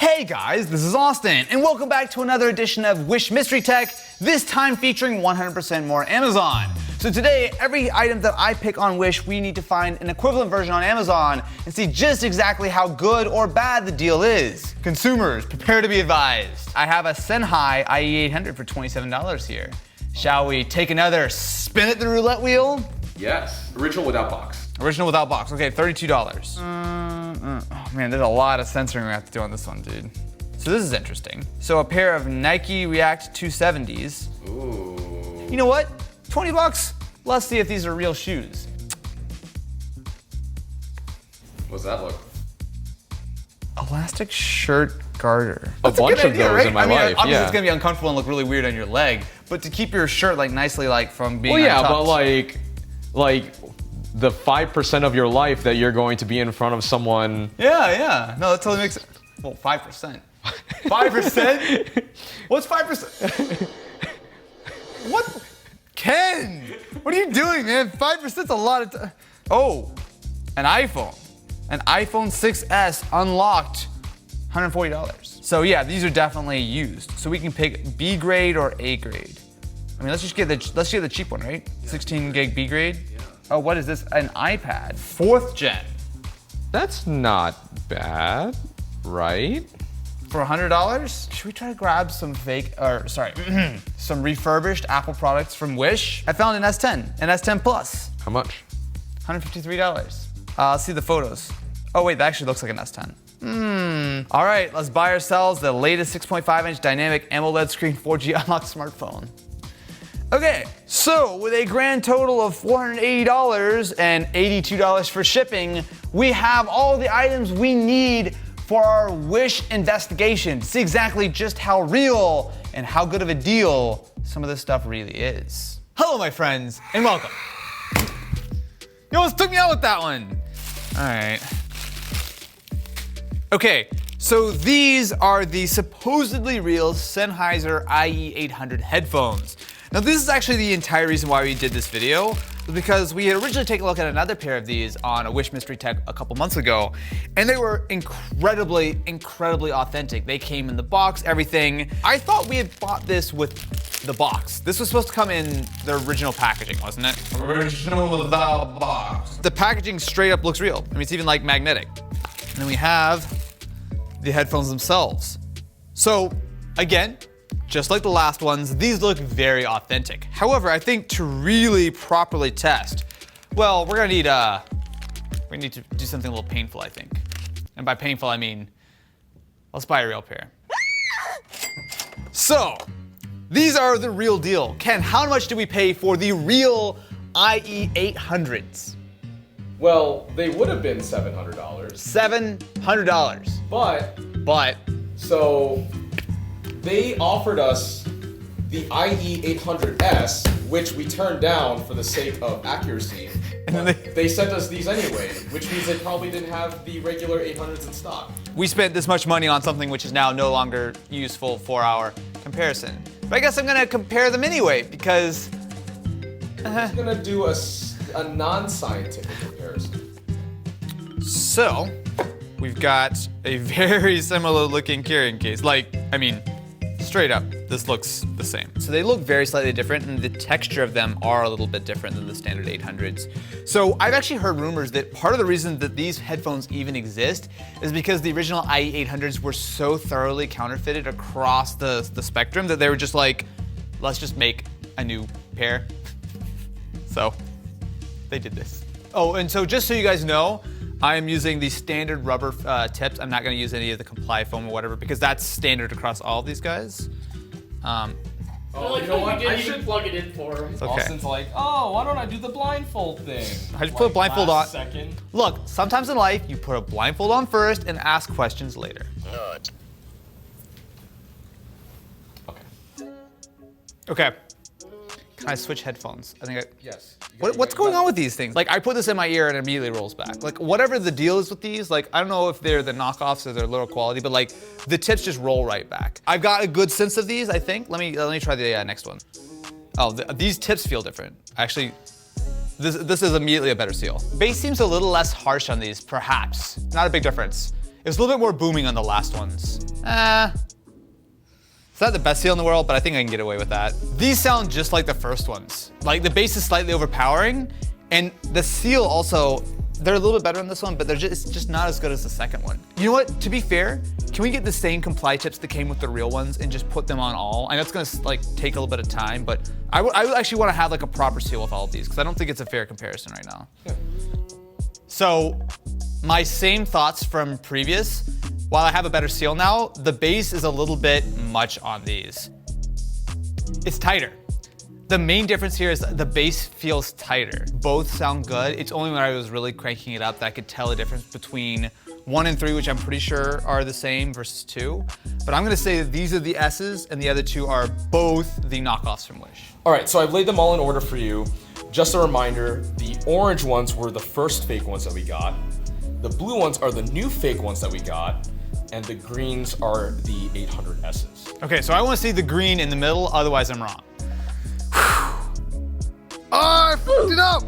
Hey guys, this is Austin, and welcome back to another edition of Wish Mystery Tech, this time featuring 100% more Amazon. So today, every item that I pick on Wish, we need to find an equivalent version on Amazon and see just exactly how good or bad the deal is. Consumers, prepare to be advised. I have a Sennheiser IE800 for $27 here. Shall we take another spin at the roulette wheel? Yes, original without box. Original without box, okay, $32. Oh man, there's a lot of censoring we have to do on this one, dude. So this is interesting. So a pair of Nike React 270s. Ooh. You know what? 20 bucks. Let's see if these are real shoes. What's that look? Elastic shirt garter. A bunch of those in my life, Obviously yeah. it's gonna be uncomfortable and look really weird on your leg, but to keep your shirt like nicely like from being Well, yeah, untucked. but like the 5% of your life that you're going to be in front of someone. Yeah. No, that totally makes sense. Well, 5%. 5%? What's 5%? What? Ken, what are you doing, man? 5%'s a lot of Oh, an iPhone. An iPhone 6S unlocked, $140. So yeah, these are definitely used. So we can pick B grade or A grade. I mean, let's get the cheap one, right? 16 gig B grade. Yeah. Oh, what is this? An iPad, 4th gen. That's not bad, right? For $100? Should we try to grab some some refurbished Apple products from Wish? I found an S10, an S10 Plus. How much? $153. Let's see the photos. Oh wait, that actually looks like an S10. All right, let's buy ourselves the latest 6.5-inch dynamic AMOLED screen 4G unlocked smartphone. Okay, so with a grand total of $480 and $82 for shipping, we have all the items we need for our Wish investigation to see exactly just how real and how good of a deal some of this stuff really is. Hello, my friends, and welcome. You almost took me out with that one. All right. Okay, so these are the supposedly real Sennheiser IE800 headphones. Now this is actually the entire reason why we did this video, because we had originally taken a look at another pair of these on a Wish Mystery Tech a couple months ago, and they were incredibly authentic. They came in the box, everything. I thought we had bought this with the box. This was supposed to come in the original packaging, wasn't it? Original without box. The packaging straight up looks real. I mean, it's even like magnetic. And then we have the headphones themselves. So again, just like the last ones, these look very authentic. However, I think to really properly test, well, we're gonna need to do something a little painful, I think. And by painful, I mean, let's buy a real pair. So, these are the real deal. Ken, how much do we pay for the real IE800s? Well, they would have been $700. $700. But, So they offered us the IE800S, which we turned down for the sake of accuracy. And then They sent us these anyway, which means they probably didn't have the regular 800s in stock. we spent this much money on something which is now no longer useful for our comparison. But I guess I'm gonna compare them anyway, because I'm gonna do a non-scientific comparison. So, we've got a very similar looking carrying case. Like, I mean, straight up, this looks the same. So they look very slightly different, and the texture of them are a little bit different than the standard 800s. So I've actually heard rumors that part of the reason that these headphones even exist is because the original IE800s were so thoroughly counterfeited across the spectrum that they were just like, let's just make a new pair. So they did this. Oh, and so just so you guys know, I am using the standard rubber tips. I'm not gonna use any of the Comply foam or whatever, because that's standard across all of these guys. Oh, you know what? I should plug it in for him. Okay. Austin's like, oh, why don't I do the blindfold thing? I just put a blindfold on. Last second. Look, sometimes in life, you put a blindfold on first and ask questions later. Okay. Can I switch headphones? I think Yes. What's going on with these things? Like, I put this in my ear and it immediately rolls back. Like, whatever the deal is with these, like, I don't know if they're the knockoffs or they're lower quality, but like, the tips just roll right back. I've got a good sense of these, I think. Let me try the next one. Oh, these tips feel different. Actually, this is immediately a better seal. Bass seems a little less harsh on these, perhaps. Not a big difference. It was a little bit more booming on the last ones. It's not the best seal in the world, but I think I can get away with that. These sound just like the first ones. Like the bass is slightly overpowering, and the seal also, they're a little bit better on this one, but it's just not as good as the second one. You know what, to be fair, can we get the same comply chips that came with the real ones and just put them on all? I know it's gonna like take a little bit of time, but I would actually wanna have like a proper seal with all of these, because I don't think it's a fair comparison right now. Yeah. So, my same thoughts from previous. While I have a better seal now, the bass is a little bit much on these. It's tighter. The main difference here is the bass feels tighter. Both sound good. It's only when I was really cranking it up that I could tell the difference between 1 and 3, which I'm pretty sure are the same, versus 2. But I'm gonna say that these are the S's and the other 2 are both the knockoffs from Wish. All right, so I've laid them all in order for you. Just a reminder, the orange ones were the first fake ones that we got. The blue ones are the new fake ones that we got. And the greens are the 800S's. Okay, so I wanna see the green in the middle, otherwise I'm wrong. Oh, I fucked it up!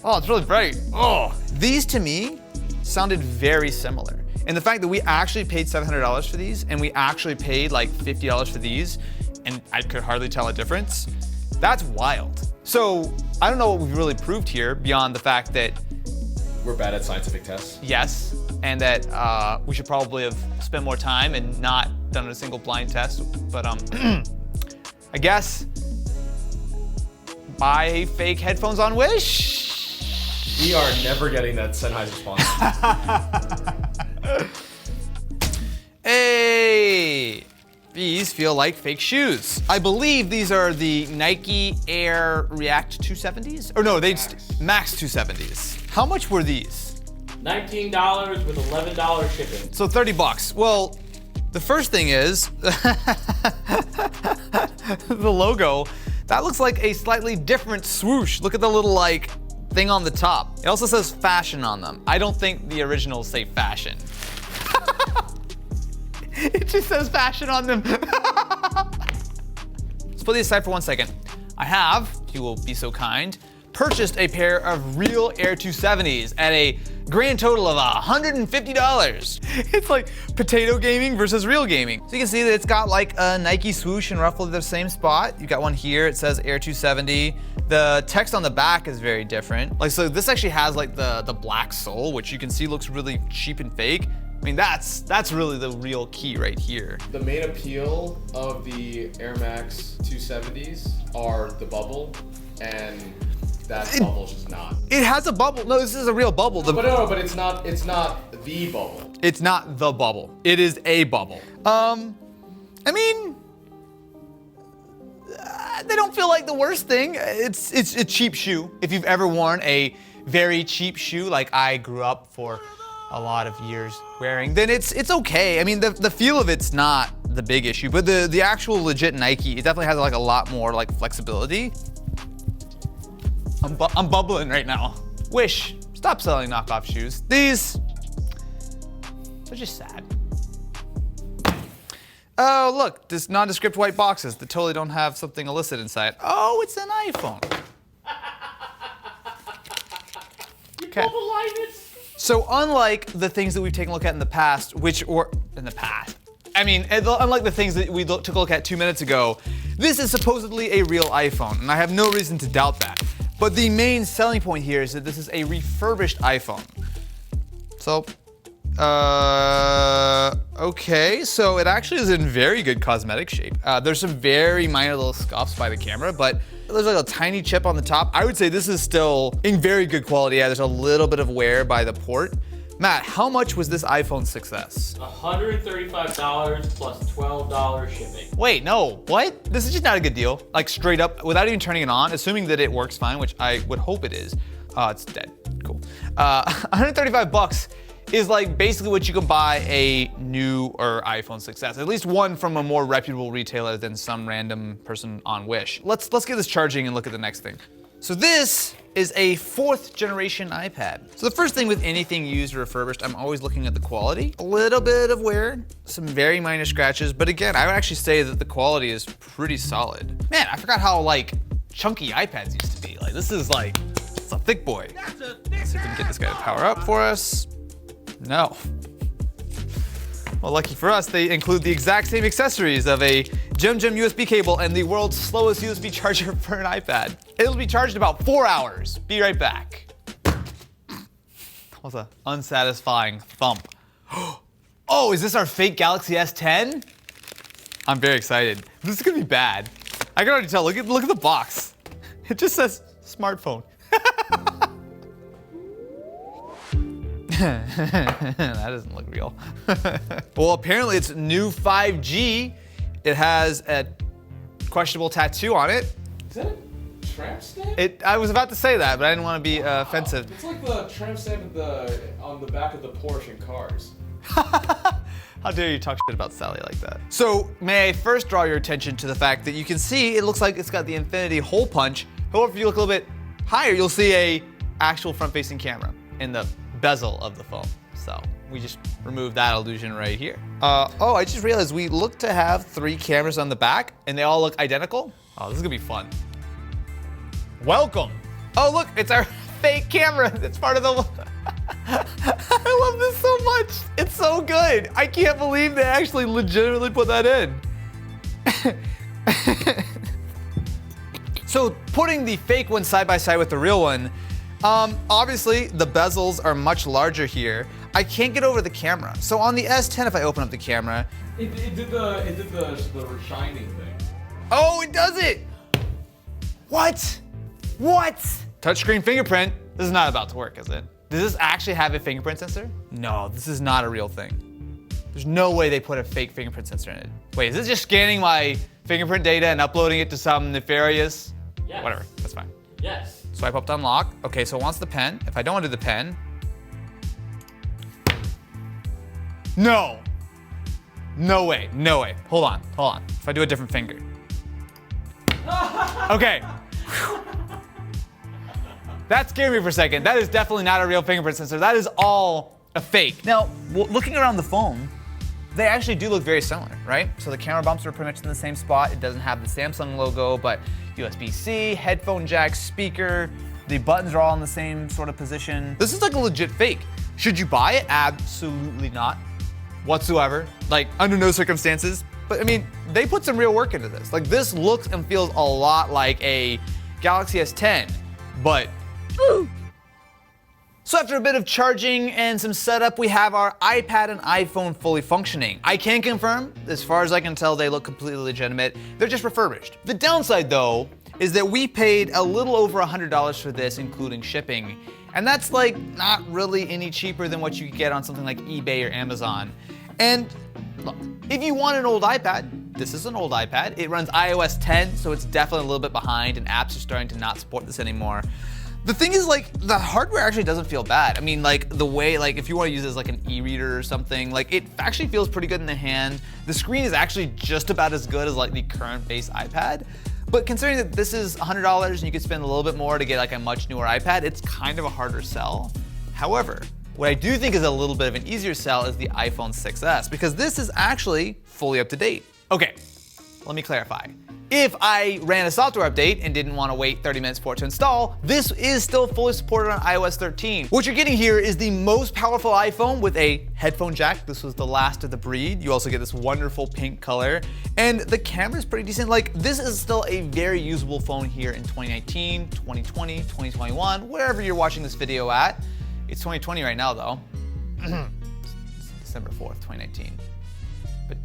Oh, it's really bright. Oh. These to me sounded very similar. And the fact that we actually paid $700 for these, and we actually paid like $50 for these, and I could hardly tell a difference, that's wild. So, I don't know what we've really proved here beyond the fact that we're bad at scientific tests. yes, and that we should probably have spent more time and not done a single blind test. But I guess buy fake headphones on Wish. We are never getting that Sennheiser sponsor. Hey, these feel like fake shoes. I believe these are the Nike Air React 270s. Or no, Max 270s. How much were these? $19 with $11 shipping. So 30 bucks. Well, the first thing is the logo. That looks like a slightly different swoosh. Look at the little like thing on the top. It also says fashion on them. I don't think the originals say fashion. It just says fashion on them. Let's put these aside for 1 second. I have, if you will be so kind, purchased a pair of real Air 270s at a grand total of $150. It's like potato gaming versus real gaming. So you can see that it's got like a Nike swoosh in roughly the same spot. You've got one here, it says Air 270. The text on the back is very different. Like, so this actually has like the black sole, which you can see looks really cheap and fake. I mean, that's really the real key right here. The main appeal of the Air Max 270s are the bubble, and that bubble's just not. It has a bubble. No, this is a real bubble. But it's not the bubble. It's not the bubble. It is a bubble. I mean, they don't feel like the worst thing. It's a cheap shoe. If you've ever worn a very cheap shoe like I grew up for a lot of years wearing, then it's okay. I mean, the feel of it's not the big issue, but the actual legit Nike, it definitely has like a lot more like flexibility. I'm bubbling right now. Wish, stop selling knockoff shoes. These, they're just sad. Oh, look, this nondescript white boxes that totally don't have something illicit inside. Oh, it's an iPhone. Okay. So unlike the things that we've taken a look at in the past, unlike the things that we took a look at 2 minutes ago, this is supposedly a real iPhone, and I have no reason to doubt that. But the main selling point here is that this is a refurbished iPhone. So, okay, so it actually is in very good cosmetic shape. There's some very minor little scuffs by the camera, but there's like a tiny chip on the top. I would say this is still in very good quality. Yeah, there's a little bit of wear by the port. Matt, how much was this iPhone's success? $135 plus $12 shipping. Wait, no, what? This is just not a good deal. Like straight up, without even turning it on, assuming that it works fine, which I would hope it is. It's dead, cool. 135 bucks is like basically what you can buy a new iPhone 6s, at least one from a more reputable retailer than some random person on Wish. Let's get this charging and look at the next thing. So this is a 4th generation iPad. So the first thing with anything used or refurbished, I'm always looking at the quality. A little bit of wear, some very minor scratches, but again, I would actually say that the quality is pretty solid. Man, I forgot how like chunky iPads used to be. Like this is like, it's a thick boy. Let's see if we can get this guy to power up for us. No. Well, lucky for us, they include the exact same accessories of a Gem USB cable and the world's slowest USB charger for an iPad. It'll be charged in about 4 hours. Be right back. That was an unsatisfying thump. Oh, is this our fake Galaxy S10? I'm very excited. This is gonna be bad. I can already tell. Look at the box. It just says smartphone. That doesn't look real. Well, apparently it's new 5G. It has a questionable tattoo on it. Is that a tramp stamp? I was about to say that, but I didn't want to be offensive. It's like the tramp stamp on the back of the Porsche in cars. How dare you talk shit about Sally like that? So, may I first draw your attention to the fact that you can see it looks like it's got the infinity hole punch. However, if you look a little bit higher, you'll see a actual front-facing camera in the bezel of the phone. So we just removed that illusion right here. Oh, I just realized we look to have 3 cameras on the back and they all look identical. Oh, this is gonna be fun. Welcome. Oh, look, it's our fake camera. It's part of the, I love this so much. It's so good. I can't believe they actually legitimately put that in. So putting the fake one side by side with the real one, obviously the bezels are much larger here. I can't get over the camera. So on the S10, if I open up the camera, It did the shining thing. oh, it does it. What? What? Touchscreen fingerprint. This is not about to work, is it? Does this actually have a fingerprint sensor? No, this is not a real thing. There's no way they put a fake fingerprint sensor in it. Wait, is this just scanning my fingerprint data and uploading it to some nefarious? Yes. Whatever, that's fine. Yes. Swipe up to unlock. Okay, so it wants the pen. If I don't want to do the pen. No. No way, no way. Hold on. If I do a different finger. Okay. That scared me for a second. That is definitely not a real fingerprint sensor. That is all a fake. Now, looking around the phone, they actually do look very similar, right? So the camera bumps are pretty much in the same spot. It doesn't have the Samsung logo, but USB-C, headphone jack, speaker, the buttons are all in the same sort of position. This is like a legit fake. Should you buy it? Absolutely not. Whatsoever. Like, under no circumstances. But I mean, they put some real work into this. Like, this looks and feels a lot like a Galaxy S10, but so after a bit of charging and some setup, we have our iPad and iPhone fully functioning. I can confirm, as far as I can tell, they look completely legitimate. They're just refurbished. The downside, though, is that we paid a little over $100 for this, including shipping. And that's like not really any cheaper than what you could get on something like eBay or Amazon. And look, if you want an old iPad, this is an old iPad. It runs iOS 10, so it's definitely a little bit behind, and apps are starting to not support this anymore. The thing is, like, the hardware actually doesn't feel bad. I mean, like, the way, like, if you want to use it as like an e-reader or something, like, it actually feels pretty good in the hand. The screen is actually just about as good as like the current base iPad. But considering that this is $100 and you could spend a little bit more to get like a much newer iPad, it's kind of a harder sell. However, what I do think is a little bit of an easier sell is the iPhone 6s, because this is actually fully up to date. Okay, let me clarify. If I ran a software update and didn't want to wait 30 minutes for it to install, this is still fully supported on iOS 13. What you're getting here is the most powerful iPhone with a headphone jack. This was the last of the breed. You also get this wonderful pink color, and the camera's pretty decent. Like, this is still a very usable phone here in 2019, 2020, 2021, wherever you're watching this video at. It's 2020 right now, though. It's December 4th, 2019. But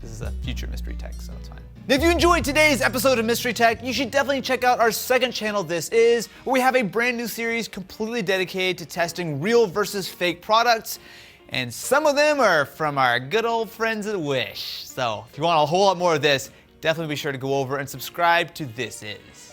this is a future mystery tech, so it's fine. If you enjoyed today's episode of Mystery Tech, you should definitely check out our second channel, This Is, where we have a brand new series completely dedicated to testing real versus fake products. And some of them are from our good old friends at Wish. So if you want a whole lot more of this, definitely be sure to go over and subscribe to This Is.